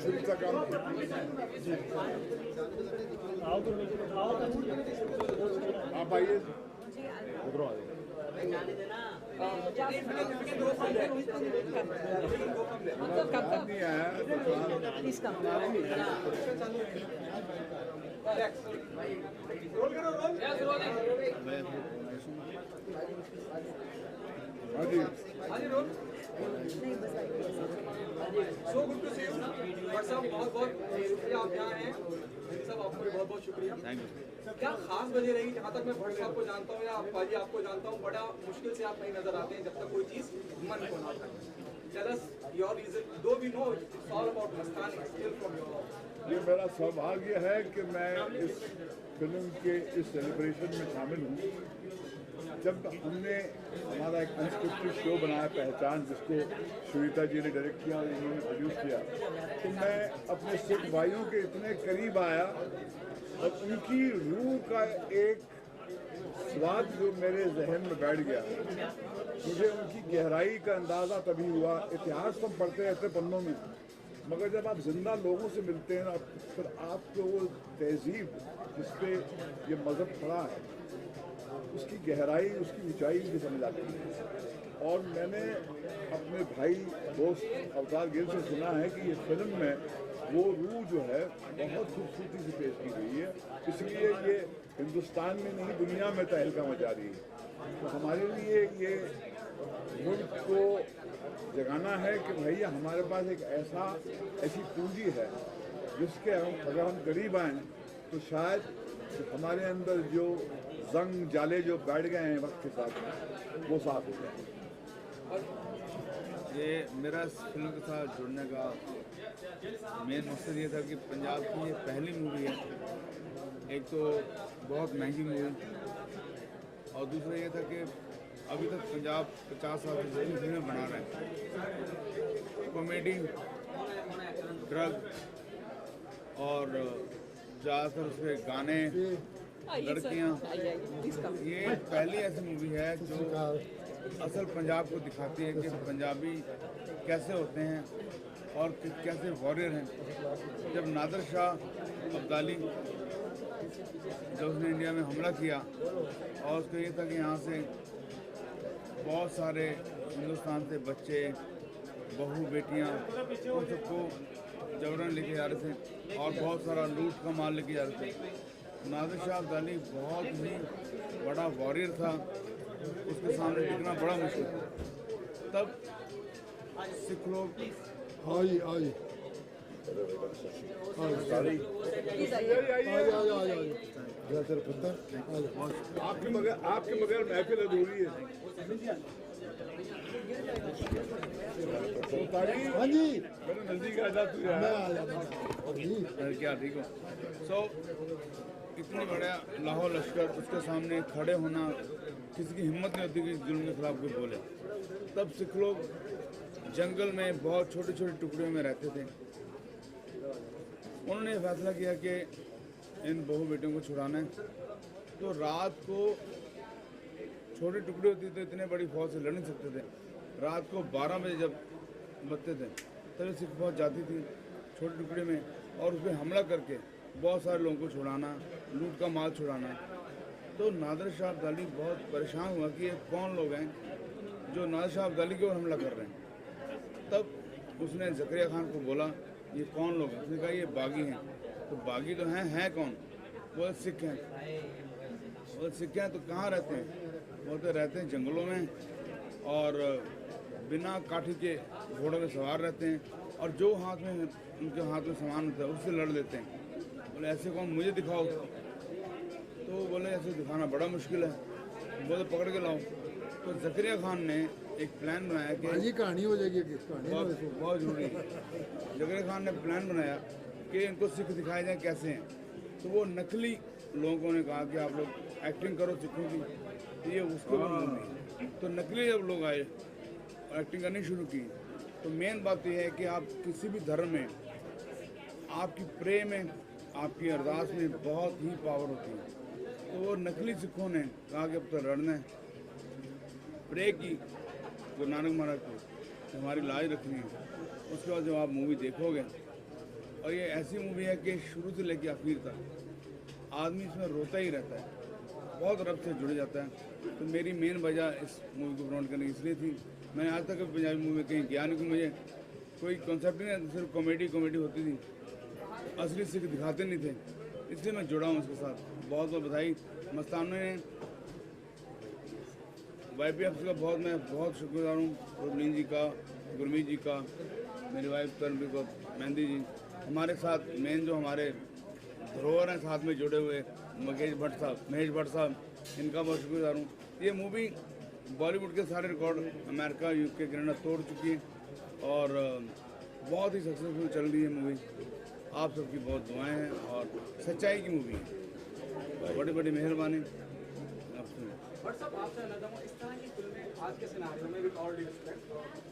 Film का काम आप आइए, उधर आ जाइए। नहीं आया so good to see you what's up. बहुत बहुत शुक्रिया आप यहाँ हैं सब, आपको भी बहुत बहुत शुक्रिया। Thank you. क्या खास वजह रही, जहाँ तक मैं भट्ट साहब को जानता हूँ या पाजी आपको जानता हूँ, बड़ा मुश्किल से आप कहीं नजर आते हैं जब तक कोई चीज़ मन को ना उठाए। Tell us your reason, though we know it's all about Mastani, still from your. ये मेरा सौभाग्य है कि मैं इस फिल्म के इस सेलिब्रेशन में शामिल हूँ। जब हमने हमारा एक अनस्क्रिप्टेड शो बनाया पहचान, जिसको श्वेता जी ने डायरेक्ट किया और इन्होंने प्रोड्यूस किया, तो मैं अपने सिख भाइयों के इतने करीब आया और उनकी रूह का एक स्वाद जो मेरे जहन में बैठ गया, मुझे उनकी गहराई का अंदाज़ा तभी हुआ। इतिहास तो हम पढ़ते रहते पन्नों में, मगर जब आप जिंदा लोगों से मिलते हैं ना, फिर आपको वो तहजीब जिस पे ये मज़हब खड़ा है, उसकी गहराई, उसकी ऊंचाई मुझे समझ आती है। और मैंने अपने भाई दोस्त अवतार गिल से सुना है कि ये फिल्म में वो रूह जो है बहुत खूबसूरती से पेश की गई है, इसलिए ये हिंदुस्तान में नहीं दुनिया में तहलका मचा रही है। तो हमारे लिए ये मुल्क को जगाना है कि भैया हमारे पास एक ऐसी पूंजी है जिसके अगर हम करीब आएँ तो शायद हमारे अंदर जो जंग जाले जो बैठ गए हैं वक्त के साथ वो साफ हो जाए। ये मेरा इस फिल्म के साथ जुड़ने का मेन मकसद ये था कि पंजाब की ये पहली मूवी है, एक तो बहुत महंगी मूवी, और दूसरा ये था कि अभी तक पंजाब 50 साल से जितनी फिल्में बना रहे हैं, कॉमेडी, ड्रग और ज़्यादातर उसके गाने, लड़कियाँ, ये पहली ऐसी मूवी है जो असल पंजाब को दिखाती है कि पंजाबी कैसे होते हैं और कैसे वॉरियर हैं। जब नादिर शाह अब्दाली जब उसने इंडिया में हमला किया और उसका ये था कि यहाँ से बहुत सारे हिंदुस्तान से बच्चे, बहू, बेटियाँ, उन सबको जबरन लेके जा रहे थे और बहुत सारा लूट का माल लेके जा रहे थे। नादिर शाह अब्दाली बहुत ही बड़ा वॉरियर था, उसके सामने टिकना बड़ा मुश्किल था। तब सिख लोग आपके बगैर महफिल अधूरी है। हाँ जी, मेरे नजदीक आ जा तू यार। क्या ठीक हो? सो इतनी बड़ा लाहौर लश्कर, उसके सामने खड़े होना किसी की हिम्मत नहीं होती कि जुल्म के खिलाफ कोई बोले। तब सिख लोग जंगल में बहुत छोटे छोटे टुकड़ों में रहते थे। उन्होंने फैसला किया कि इन बहू बेटियों को छुड़ाना है, तो रात को छोटे टुकड़े होते थे, इतने बड़ी फौज से लड़ नहीं सकते थे। रात को 12 बजे जब बजते थे तभी सिख फौज जाती थी छोटे टुकड़े में और उस पर हमला करके बहुत सारे लोगों को छुड़ाना, लूट का माल छुड़ाना। तो नादिर शाह अब्दाली बहुत परेशान हुआ कि ये कौन लोग हैं जो नादिर शाह अब्दाली के ऊपर हमला कर रहे हैं। तब उसने ज़करिया खान को बोला ये कौन लोग हैं? उसने कहा ये बागी हैं। तो बागी तो हैं कौन? वो सिख हैं। वो सिख हैं तो कहाँ रहते हैं? वो तो रहते हैं जंगलों में और बिना काठी के घोड़ों में सवार रहते हैं और जो हाथ में उनके हाथ में सामान होता है उससे लड़ लेते हैं। बोले ऐसे कौन, मुझे दिखाओ। तो बोले ऐसे दिखाना बड़ा मुश्किल है, बोले पकड़ के लाओ। तो ज़करिया खान ने एक प्लान बनाया कि ये कहानी हो जाएगी, बहुत जरूरी है। ज़करिया खान ने प्लान बनाया कि इनको सिख दिखाए जाए कैसे हैं। तो वो नकली लोगों ने कहा कि आप लोग एक्टिंग करो सिखों की, तो ये उसको भी नहीं। तो नकली जब लोग आए और एक्टिंग करनी शुरू की, तो मेन बात यह है कि आप किसी भी धर्म में आपकी प्रे में, आपकी अरदास में बहुत ही पावर होती है। तो वो नकली सिखों ने कहा कि अब तो लड़ना है, प्रे की गुरु नानक महाराज को हमारी लाज रखनी है। उसके बाद जब आप मूवी देखोगे और ये ऐसी मूवी है कि शुरू से लेकर आखिर तक आदमी इसमें रोता ही रहता है, बहुत रब से जुड़ जाता है। तो मेरी मेन वजह इस मूवी को प्रमोट करने की इसलिए थी। मैंने आज तक पंजाबी मूवी में कहीं गया नहीं, कि मुझे कोई कॉन्सेप्ट ही नहीं, सिर्फ कॉमेडी होती थी, असली सिख दिखाते नहीं थे, इसलिए मैं जुड़ा हूँ उसके साथ। बहुत बहुत बधाई मस्ताना ने, YPF का मैं बहुत शुक्रगुजार हूँ, रोबलिन जी का, गुरमीत जी का, मेरी वाइफ तरणबीर कौर, मेहंदी जी, हमारे साथ मेन जो हमारे धरोहर हैं साथ में जुड़े हुए, महेश भट्ट साहब, इनका बहुत शुक्रगुजार हूँ। ये मूवी बॉलीवुड के सारे रिकॉर्ड अमेरिका, UK, कनाडा तोड़ चुकी है और बहुत ही सक्सेसफुल चल रही है मूवी। आप सबकी बहुत दुआएं हैं और सच्चाई की मूवी है, बड़ी बड़ी मेहरबानी। बट साहब आपसे कहना चाहूँगा, इस तरह की फिल्में आज के सिनारियों में विद ऑल ड्यू रिस्पेक्ट,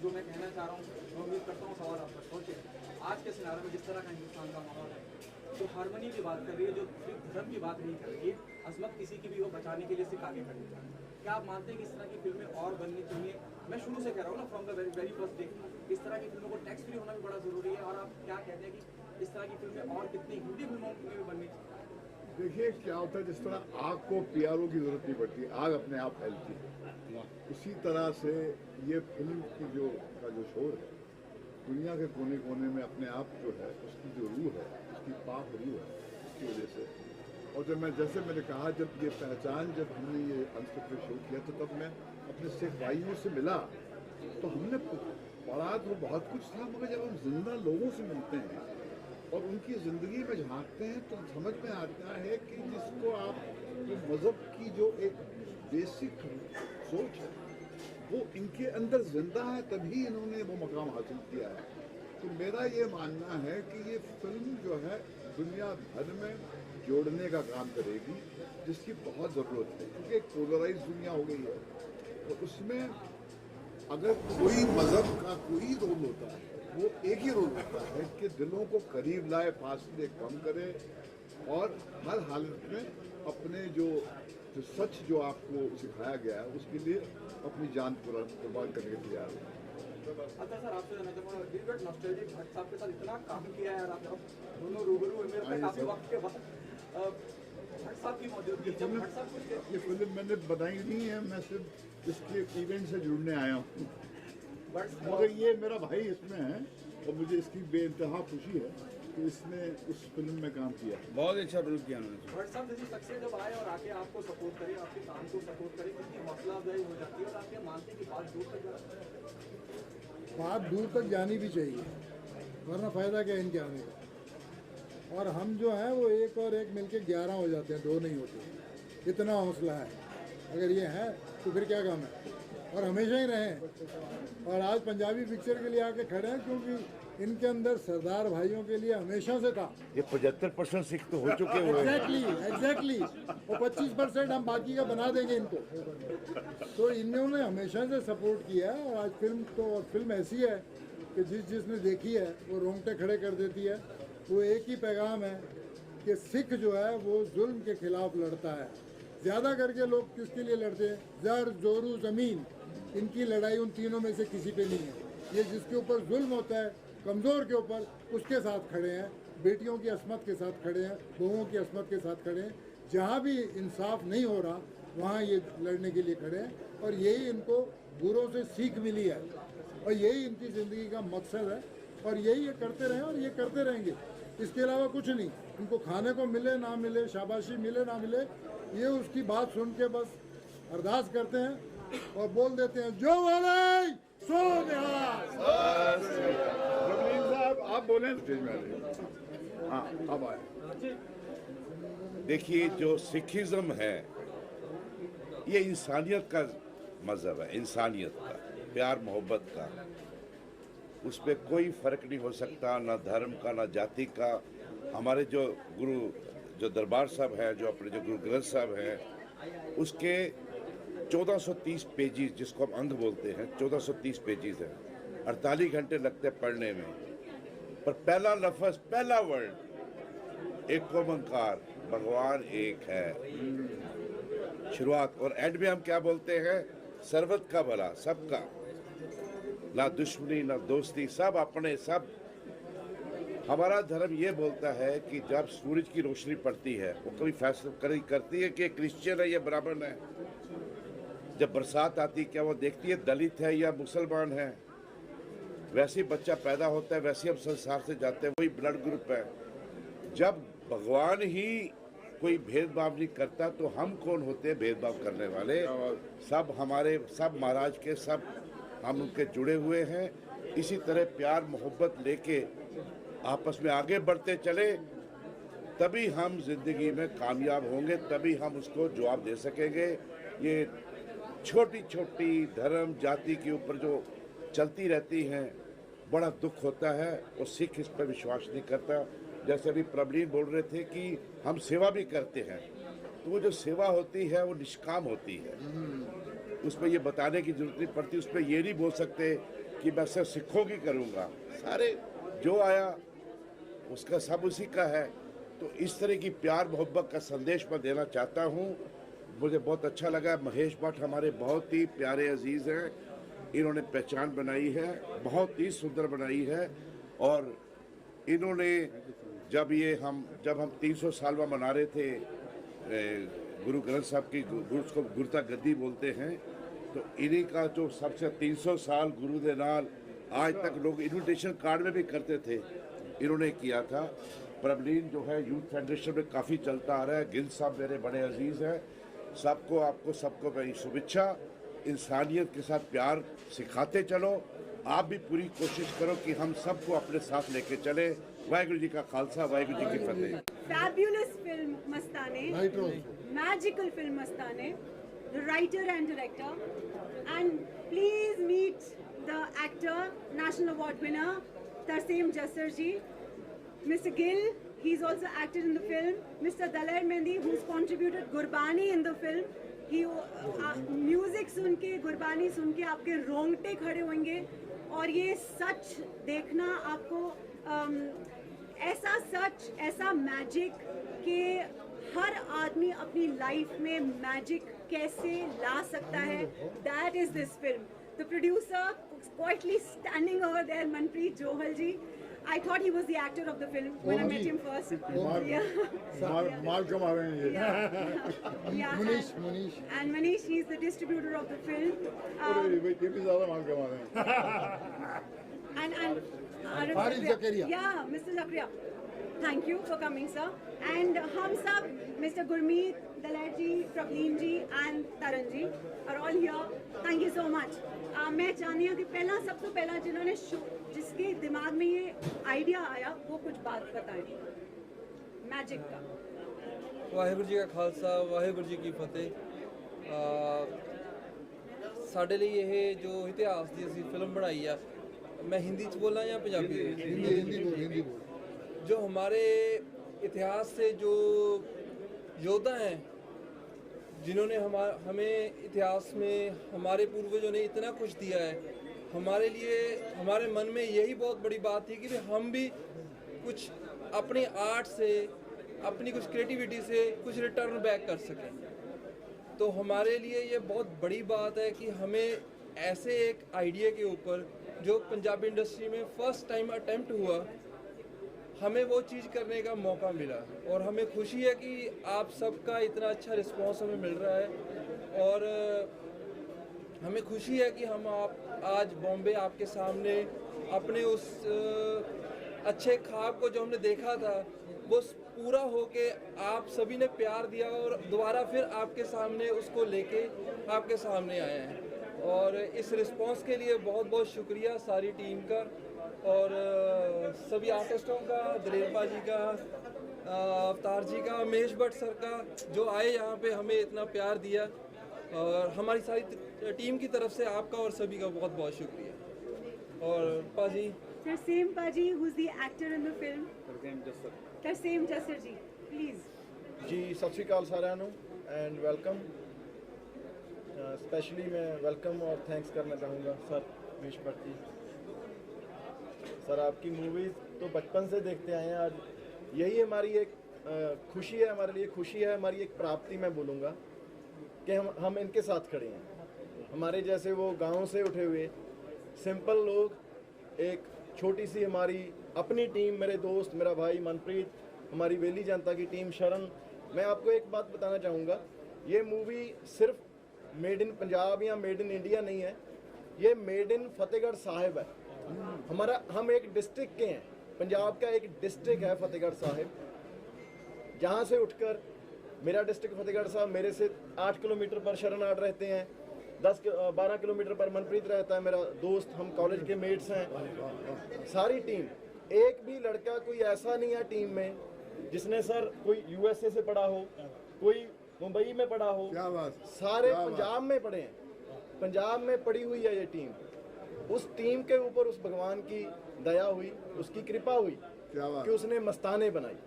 जो मैं कहना चाह रहा हूँ, मैं उम्मीद करता हूँ सवाल आप तक पहुँचे। आज के सिनारियों में जिस तरह का हिंदुस्तान का माहौल है, जो हारमोनी की बात कर रही है, जो धर्म की बात नहीं कर रही है, अजमत किसी की भी हो बचाने के लिए सिर्फ आगे खड़ी है। क्या आप मानते हैं कि इस तरह की फिल्में और बननी चाहिए? मैं शुरू से कह रहा हूँ ना, from the very first day, इस तरह की फिल्मों को टैक्स फ्री होना भी बड़ा ज़रूरी है। और आप क्या कहते हैं कि इस तरह की फिल्में और कितनी हिंदी फिल्मों में भी बननी चाहिए? देखिए क्या होता है, जिस तरह आग को PRO की जरूरत नहीं पड़ती, आग अपने आप फैलती है, उसी तरह से ये फिल्म की जो शोर है दुनिया के कोने कोने में अपने आप जो है, उसकी जो रूह है, उसकी पाक रूह है, उसकी वजह से। और जब मैंने कहा, जब ये पहचान, जब हमने ये अनस्क्रिप्टेड शो किया, तो तब मैं अपने सिख भाइयों से मिला, तो हमने पढ़ा तो बहुत कुछ था, मगर जब हम जिंदा लोगों से मिलते हैं और उनकी ज़िंदगी में झांकते हैं, तो समझ में आता है कि जिसको आप जो मज़हब की जो एक बेसिक सोच है वो इनके अंदर जिंदा है, तभी इन्होंने वो मकाम हासिल किया है। तो मेरा ये मानना है कि ये फिल्म जो है दुनिया भर में जोड़ने का काम करेगी, जिसकी बहुत ज़रूरत है, क्योंकि एक पोलराइज दुनिया हो गई है। तो उसमें अगर कोई मज़हब का कोई रोल होता है, वो एक ही रोल होता है कि दिलों को करीब लाए, फासले कम करे और हर हालत में अपने जो सच जो आपको सिखाया गया है उसके लिए अपनी जान कुर्बान करने के तैयार है। अच्छा सर, आपसे जानना चाहूँगा, दिलगट नॉस्टैल्जिक भट्ट साहब के साथ इतना काम किया है, आप दोनों रूबरू हुए मेरे काफ़ी वक्त के बाद, भट्ट साहब की मौजूदगी, जब भट्ट साहब कुछ ये फिल्म मैंने बनाई नहीं है, मैं सिर्फ इसके इवेंट से जुड़ने आया हूँ, मगर ये मेरा भाई इसमें है और मुझे इसकी बेइंतहा खुशी है कि इसने उस फिल्म में काम किया। बहुत अच्छा रोल किया उन्होंने। भट्ट साहब जैसी शख्सियत जब आए और आके आपको सपोर्ट करे, आपके काम को सपोर्ट करे, कितनी हौसला अफजाई हो जाती है और आप ये मानते हैं कि बात दूर तक जाती है? बात दूर तक जानी भी चाहिए, वरना फ़ायदा क्या इनके आने का। और हम जो हैं वो एक और एक मिलके 11 हो जाते हैं, 2 नहीं होते। इतना हौसला है, अगर ये है तो फिर क्या काम है, और हमेशा ही रहें। और आज पंजाबी पिक्चर के लिए आके खड़े हैं, क्योंकि इनके अंदर सरदार भाइयों के लिए हमेशा से था। ये 75% सिख तो हो चुके हुए हैं। एग्जैक्टली और 25% हम बाकी का बना देंगे इनको। तो इन्होंने हमेशा से सपोर्ट किया है। और आज फिल्म ऐसी है कि जिसने देखी है वो रोंगटे खड़े कर देती है। वो एक ही पैगाम है कि सिख जो है वो जुल्म के खिलाफ लड़ता है। ज़्यादा करके लोग किसके लिए लड़ते हैं? ज़र, जोरू, ज़मीन, इनकी लड़ाई उन तीनों में से किसी पे नहीं है। ये जिसके ऊपर जुल्म होता है, कमज़ोर के ऊपर, उसके साथ खड़े हैं। बेटियों की असमत के साथ खड़े हैं, बहुओं की असमत के साथ खड़े हैं। जहाँ भी इंसाफ नहीं हो रहा वहाँ ये लड़ने के लिए खड़े हैं। और यही इनको बुरों से सीख मिली है और यही इनकी ज़िंदगी का मकसद है। और यही ये करते रहे और ये करते रहेंगे। इसके अलावा कुछ नहीं। इनको खाने को मिले ना मिले, शाबाशी मिले ना मिले, ये उसकी बात सुन के बस अरदास करते हैं और बोल देते हैं, जो बोले सो निहाल। रवीन साहब आप बोलें स्टेज में आ जाइए। हाँ अब आए। देखिए, जो सिखिज्म है ये इंसानियत का मज़हब है, इंसानियत का, प्यार मोहब्बत का। उस पर कोई फ़र्क नहीं हो सकता, ना धर्म का ना जाति का। हमारे जो गुरु जो दरबार साहब हैं, जो अपने जो गुरु ग्रंथ साहब हैं, उसके 1430 पेजेस, जिसको हम अंग बोलते हैं, 1430 पेजेस हैं। 48 घंटे लगते हैं पढ़ने में। पर पहला लफ्ज़, पहला वर्ड एक ओंकार, भगवान एक है, शुरुआत। और एंड में हम क्या बोलते हैं? सर्वत का भला, सबका, ना दुश्मनी ना दोस्ती, सब अपने, सब हमारा धर्म ये बोलता है कि जब सूरज की रोशनी पड़ती है वो कभी फैसला करती है कि क्रिश्चियन है या ब्राह्मण है। जब बरसात आती है क्या वो देखती है दलित है या मुसलमान है। वैसे ही बच्चा पैदा होता है, वैसे हम संसार से जाते हैं, वही ब्लड ग्रुप है। जब भगवान ही कोई भेदभाव नहीं करता तो हम कौन होते हैं भेदभाव करने वाले। सब हमारे, सब महाराज के, सब हम उनके जुड़े हुए हैं। इसी तरह प्यार मोहब्बत लेके आपस में आगे बढ़ते चले, तभी हम जिंदगी में कामयाब होंगे, तभी हम उसको जवाब दे सकेंगे। ये छोटी छोटी धर्म जाति के ऊपर जो चलती रहती हैं, बड़ा दुख होता है। और सिख इस पर विश्वास नहीं करता। जैसे अभी प्रबलीन बोल रहे थे कि हम सेवा भी करते हैं, तो वो जो सेवा होती है वो निष्काम होती है। उसमें ये बताने की जरूरत नहीं पड़ती। उसमें ये नहीं बोल सकते कि मैं सिर्फ सिखों की करूँगा, सारे जो आया उसका सब उसी का है। तो इस तरह की प्यार मोहब्बत का संदेश मैं देना चाहता हूँ। मुझे बहुत अच्छा लगा। महेश भट्ट हमारे बहुत ही प्यारे अजीज़ हैं। इन्होंने पहचान बनाई है, बहुत ही सुंदर बनाई है। और इन्होंने जब हम 300 सालवा मना रहे थे गुरु ग्रंथ साहब की, उसको गुरता गद्दी बोलते हैं, तो इन्हीं का जो सबसे 300 साल गुरु दे नाल आज तक लोग इन्विटेशन कार्ड में भी करते थे, इन्होंने किया था। प्रबलीन जो है यूथ फेडरेशन में काफ़ी चलता आ रहा है। गिल साहब मेरे बड़े अजीज़ हैं। सबको मेरी शुभेच्छा। इंसानियत के साथ प्यार सिखाते चलो। आप भी पूरी कोशिश करो कि हम सबको अपने साथ लेके चले। वाहिगुरु जी का खालसा, वाहिगुरु जी की फतेह। Fabulous film Mastane, magical film Mastane, the writer and director, and please meet the actor, national award winner Tarseem Jassar ji, Mr. Gill. He's also acted in the film. Mr. Daler Mehndi, who's contributed Gurbani in the film. He music सुन के, गुरबानी सुन के आपके रोंगटे खड़े होंगे। और ये सच देखना आपको, ऐसा सच, ऐसा मैजिक कि हर आदमी अपनी लाइफ में मैजिक कैसे ला सकता है, that is this film. The producer quietly standing over there, Manpreet Johal ji. I thought he was the actor of the film when I met him first. Malcolm Avenue. Yeah. Munish. And Manish, he's the distributor of the film. And Farid Zakaria. Yeah, Mr. Zakaria. Thank you for coming, sir. And hum sab, Mr. Gurmeet, Daler ji, Prableen ji, and Taran ji are all here. Thank you so much. मैं चाहती हूँ कि सबसे पहला जिन्होंने जिसके दिमाग में ये आइडिया आया वो कुछ बात बताएं मैजिक का। वाहिगुरु जी का खालसा, वाहिगुरु जी की फतेह। साढ़े लिए ये जो इतिहास की असी फिल्म बनाई है, मैं हिंदी च बोला या पंजाबी? हिंदी बोल। जो हमारे इतिहास से जो योद्धा हैं, जिन्होंने हमें इतिहास में हमारे पूर्वजों ने इतना कुछ दिया है, हमारे लिए, हमारे मन में यही बहुत बड़ी बात थी कि हम भी कुछ अपनी आर्ट से, अपनी कुछ क्रिएटिविटी से कुछ रिटर्न बैक कर सकें। तो हमारे लिए ये बहुत बड़ी बात है कि हमें ऐसे एक आइडिया के ऊपर जो पंजाबी इंडस्ट्री में फर्स्ट टाइम अटेम्प्ट हुआ, हमें वो चीज़ करने का मौका मिला। और हमें खुशी है कि आप सबका इतना अच्छा रिस्पांस हमें मिल रहा है। और हमें खुशी है कि हम आज बॉम्बे आपके सामने अपने उस अच्छे ख्वाब को जो हमने देखा था वो पूरा होके आप सभी ने प्यार दिया और दोबारा फिर आपके सामने उसको लेके आपके सामने आए हैं। और इस रिस्पांस के लिए बहुत बहुत शुक्रिया सारी टीम का और सभी आर्टिस्टों का, दलेर बाजी का, अवतार जी का, महेश भट्ट सर का, जो आए यहाँ पे हमें इतना प्यार दिया। और हमारी सारी टीम की तरफ से आपका और सभी का बहुत बहुत शुक्रिया। और पाजी Tarseem Paji, who's the actor in the film? Tarseem Jassar ji, please. जी सत श्री अकाल साਰਿਆਂ ਨੂੰ एंड वेलकम। स्पेशली मैं वेलकम और थैंक्स करना चाहूँगा सर महेश भट्ट जी। सर आपकी मूवीज़ तो बचपन से देखते आए हैं। आज यही हमारी एक खुशी है, हमारे लिए खुशी है, हमारी एक प्राप्ति मैं बोलूँगा कि हम इनके साथ खड़े हैं। हमारे जैसे वो गांव से उठे हुए सिंपल लोग एक छोटी सी हमारी अपनी टीम, मेरे दोस्त, मेरा भाई मनप्रीत, हमारी वेली जनता की टीम, शरण। मैं आपको एक बात बताना चाहूँगा, ये मूवी सिर्फ मेड इन पंजाब या मेड इन इंडिया नहीं है, ये मेड इन फतेहगढ़ साहिब है। हम एक डिस्ट्रिक्ट के हैं, पंजाब का एक डिस्ट्रिक्ट है फतेहगढ़ साहिब, जहाँ से उठकर मेरा डिस्ट्रिक्ट फतेहगढ़ साहब, मेरे से 8 किलोमीटर पर शरण आर्ट रहते हैं, 12 किलोमीटर पर मनप्रीत रहता है मेरा दोस्त, हम कॉलेज के मेट्स हैं। सारी टीम, एक भी लड़का कोई ऐसा नहीं है टीम में जिसने सर कोई यूएसए से पढ़ा हो, कोई मुंबई में पढ़ा हो, सारे पंजाब में पढ़े हैं, पंजाब में पढ़ी हुई है ये टीम। उस टीम के ऊपर उस भगवान की दया हुई, उसकी कृपा हुई कि उसने मस्ताने बनाई,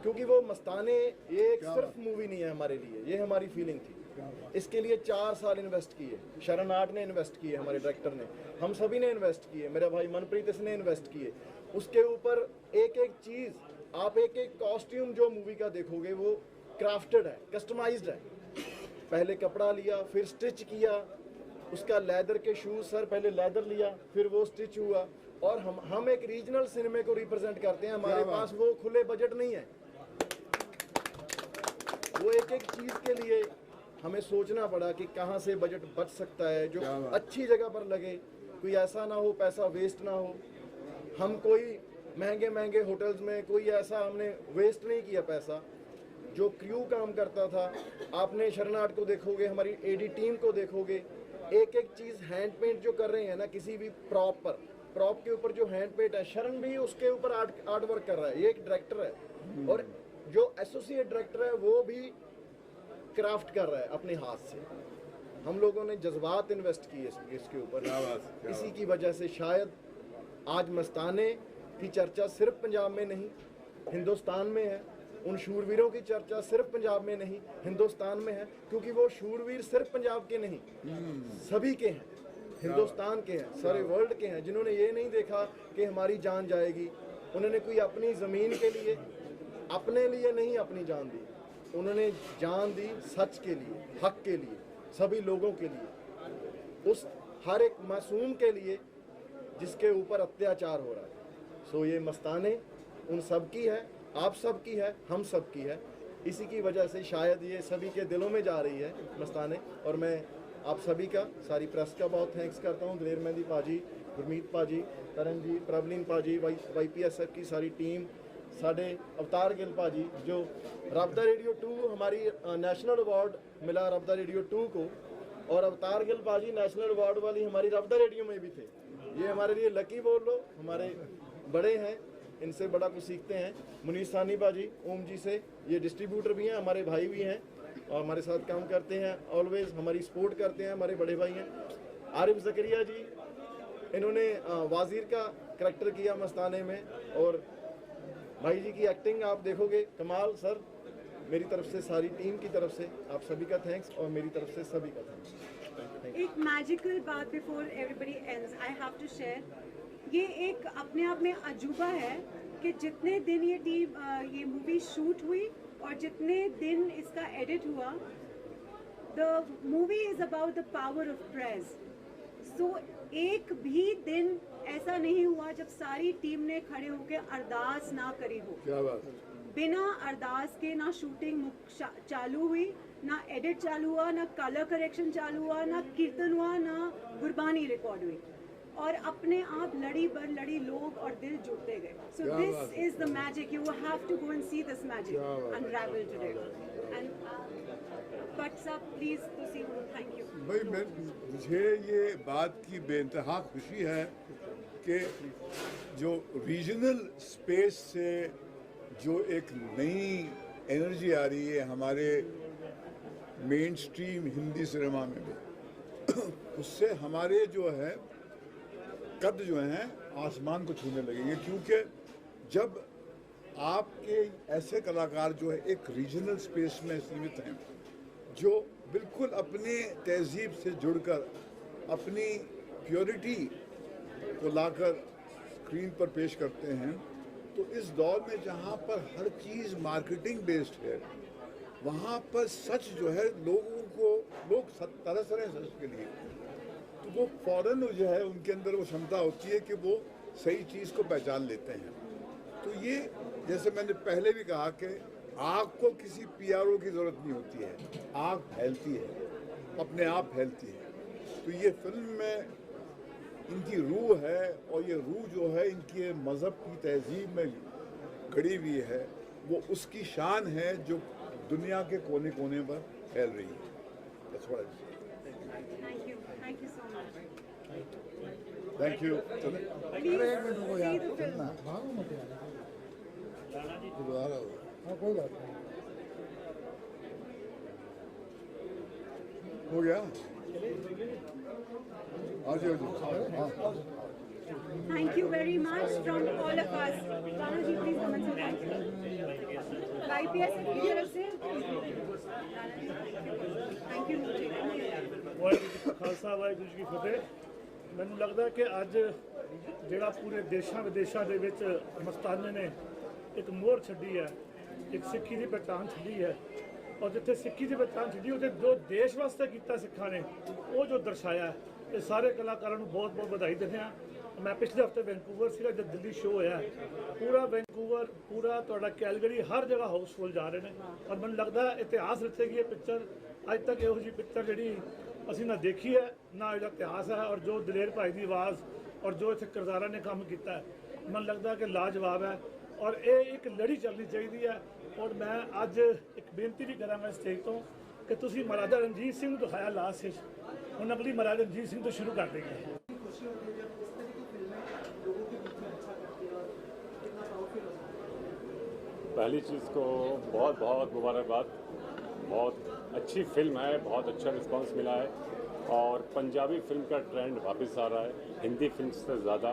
क्योंकि वो मस्ताने ये एक सिर्फ मूवी नहीं है हमारे लिए, ये हमारी फीलिंग थी। इसके लिए 4 साल इन्वेस्ट किए, शरण आर्ट ने इन्वेस्ट किए, हमारे डायरेक्टर ने, हम सभी ने इन्वेस्ट किए, मेरा भाई मनप्रीत इसने इन्वेस्ट किए। उसके ऊपर एक एक चीज़, आप एक एक कॉस्ट्यूम जो मूवी का देखोगे वो क्राफ्टेड है, कस्टमाइज्ड है। पहले कपड़ा लिया, फिर स्टिच किया, उसका लेदर के शूज, सर पहले लेदर लिया, फिर वो स्टिच हुआ। और हम एक रीजनल सिनेमा को रिप्रेजेंट करते हैं, हमारे पास वो खुले बजट नहीं है। वो एक एक चीज़ के लिए हमें सोचना पड़ा कि कहाँ से बजट बच सकता है जो अच्छी जगह पर लगे, कोई ऐसा ना हो पैसा वेस्ट ना हो। हम कोई महंगे महंगे होटल्स में कोई ऐसा हमने वेस्ट नहीं किया पैसा। जो क्रू काम करता था, आपने शरण आर्ट को देखोगे, हमारी एडी टीम को देखोगे, एक एक चीज़ हैंड पेंट जो कर रहे हैं ना, किसी भी प्रॉप पर, प्रॉप के ऊपर जो हैंड पेंट है, शरण भी उसके ऊपर आर्ट वर्क कर रहा है। ये एक डायरेक्टर है और जो एसोसिएट डायरेक्टर है वो भी क्राफ्ट कर रहा है अपने हाथ से। हम लोगों ने जज्बात इन्वेस्ट किए इसके ऊपर। इसी की वजह से शायद आज मस्ताने की चर्चा सिर्फ पंजाब में नहीं, हिंदुस्तान में है। उन शूरवीरों की चर्चा सिर्फ पंजाब में नहीं, हिंदुस्तान में है, क्योंकि वो शूरवीर सिर्फ पंजाब के नहीं, सभी के हैं, हिंदुस्तान के हैं, सारे वर्ल्ड के हैं, जिन्होंने ये नहीं देखा कि हमारी जान जाएगी। उन्होंने कोई अपनी ज़मीन के लिए, अपने लिए नहीं अपनी जान दी, उन्होंने जान दी सच के लिए, हक के लिए, सभी लोगों के लिए, उस हर एक मासूम के लिए जिसके ऊपर अत्याचार हो रहा है। सो ये मस्ताने उन सब की है, आप सब की है, हम सब की है। इसी की वजह से शायद ये सभी के दिलों में जा रही है मस्ताने। और मैं आप सभी का, सारी प्रेस का बहुत थैंक्स करता हूँ, दिलेर मेहंदी पाजी, गुरमीत पाजी, करण जी, प्रबलीन पाजी, YPSF की सारी टीम, साढ़े अवतार गिल पाजी, जो रब्दा रेडियो 2 हमारी नेशनल अवार्ड मिला रब्दा रेडियो 2 को, और अवतार गिल पाजी नेशनल अवार्ड वाली हमारी रब्दा रेडियो में भी थे। ये हमारे लिए लकी बोल लो, हमारे बड़े हैं, इनसे बड़ा कुछ सीखते हैं। मुनीर सानी बाजी ओम जी से, ये डिस्ट्रीब्यूटर भी हैं, हमारे भाई भी हैं और हमारे साथ काम करते हैं, ऑलवेज हमारी सपोर्ट करते हैं, हमारे बड़े भाई हैं। आरिफ जकरिया जी, इन्होंने वाजीर का करैक्टर किया मस्ताने में, और भाई जी की एक्टिंग आप देखोगे कमाल। सर मेरी तरफ से, सारी टीम की तरफ से आप सभी का थैंक्स, और मेरी तरफ से सभी का थैंक्स। एक मैजिकल बात before everybody ends I have to share, ये एक अपने आप में अजूबा है कि जितने दिन ये मूवी शूट हुई और जितने दिन इसका एडिट हुआ, the movie is about the power of press. So एक भी दिन ऐसा नहीं हुआ जब सारी टीम ने खड़े होकर अरदास ना करी हो। क्या बात। बिना अरदास के ना शूटिंग चालू हुई, ना एडिट चालू हुआ, ना कलर करेक्शन चालू हुआ, ना कीर्तन हुआ, ना गुरबानी रिकॉर्ड हुई, और अपने आप लड़ी बर लड़ी लोग और दिल जुड़ते गए। So this is the magic, you have to go and see this magic unravel today. And but साहब प्लीज तुसी थैंक यू। भाई मुझे ये बात की बेइंतहा खुशी है कि जो रीजनल स्पेस से जो एक नई एनर्जी आ रही है हमारे मेन स्ट्रीम हिंदी सिनेमा में भी, उससे हमारे जो है कद जो हैं आसमान को छूने लगेंगे। क्योंकि जब आपके ऐसे कलाकार जो है एक रीजनल स्पेस में सीमित हैं, जो बिल्कुल अपनी तहजीब से जुड़कर अपनी प्योरिटी को लाकर स्क्रीन पर पेश करते हैं, तो इस दौर में जहाँ पर हर चीज़ मार्केटिंग बेस्ड है, वहाँ पर सच जो है लोग तरस रहे हैं सच के लिए, तो वो फौरन जो है उनके अंदर वो क्षमता होती है कि वो सही चीज़ को पहचान लेते हैं। तो ये जैसे मैंने पहले भी कहा कि आग को किसी PRO की ज़रूरत नहीं होती है, आग फैलती है, अपने आप फैलती है। तो ये फिल्म में इनकी रूह है, और ये रूह जो है इनकी मज़हब की तहजीब में खड़ी हुई है, वो उसकी शान है जो दुनिया के कोने कोने पर फैल रही है। That's what I say. Thank you so much. Thank you. Please see the film. भागो मत यार। हाँ, कोई बात नहीं। हो गया? आज हाँ। Thank you very much from all of us. Rana ji, please come and say thank you. IPS की तरफ से thank you. ਵਾਹਿਗੁਰੂ ਜੀ ਕਾ ਖਾਲਸਾ ਵਾਹਿਗੁਰੂ ਜੀ ਕੀ ਫਤਿਹ। ਮੈਨੂੰ ਲੱਗਦਾ ਕਿ ਅੱਜ ਜਿਹੜਾ ਪੂਰੇ ਦੇਸ਼ਾਂ ਵਿਦੇਸ਼ਾਂ ਦੇ ਵਿੱਚ ਮਸਤਾਨੇ ਨੇ ਇੱਕ ਮੋਹਰ ਛੱਡੀ ਹੈ, ਇੱਕ ਸਿੱਖੀ ਦੀ ਪਹਿਚਾਣ ਛੱਡੀ ਹੈ, ਔਰ ਜਿੱਥੇ ਸਿੱਖੀ ਦੀ ਪਹਿਚਾਣ ਛੱਡੀ ਉੱਥੇ ਜੋ ਦੇਸ਼ ਵਾਸਤੇ ਕੀਤਾ ਸਿੱਖਾਂ ਨੇ ਉਹ ਜੋ ਦਰਸਾਇਆ, ਇਹ ਸਾਰੇ ਕਲਾਕਾਰਾਂ ਨੂੰ ਬਹੁਤ ਬਹੁਤ ਵਧਾਈ ਦਿੰਦੇ ਹਾਂ। मैं पिछले हफ्ते वैंकूवर सीगा जब दिल्ली शो होया, पूरा वैंकूवर पूरा तुहाडा कैलगरी हर जगह हाउसफुल जा रहे हैं, और मैं लगता है इतिहास रचेगी ये पिक्चर। अज तक इहो जी पिक्चर जी असी ना देखी है ना इसका इतिहास है, और जो दलेर भाई की आवाज़ और जो इतने किरदारा ने काम किया है, मैं लगता है कि लाजवाब है, और ये एक लड़ी चलनी चाहिए है। और मैं अज एक बेनती भी करांगा स्टेज तो कि तुसीं महाराजा रणजीत सिंह दिखाया लास्ट, हुण अगली महाराजा रणजीत सिंह तो शुरू कर देंगे। पहली चीज़ को बहुत बहुत मुबारकबाद। बहुत अच्छी फिल्म है, बहुत अच्छा रिस्पांस मिला है, और पंजाबी फिल्म का ट्रेंड वापस आ रहा है हिंदी फिल्म से ज़्यादा।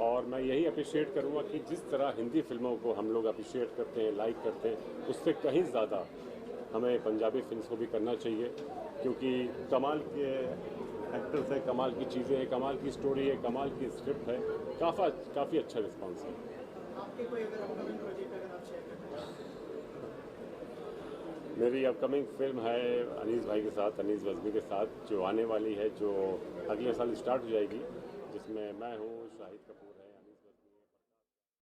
और मैं यही अप्रिशिएट करूँगा कि जिस तरह हिंदी फिल्मों को हम लोग अप्रिशिएट करते हैं, लाइक करते हैं, उससे कहीं ज़्यादा हमें पंजाबी फिल्म्स को भी करना चाहिए, क्योंकि कमाल के एक्टर्स हैं, कमाल की चीज़ें हैं, कमाल की स्टोरी है, कमाल की स्क्रिप्ट है, काफ़ी अच्छा रिस्पांस है। मेरी अपकमिंग फिल्म है अनीस भाई के साथ, अनीस वज़मी के साथ, जो आने वाली है, जो अगले साल स्टार्ट हो जाएगी, जिसमें मैं हूँ, शाहिद कपूर।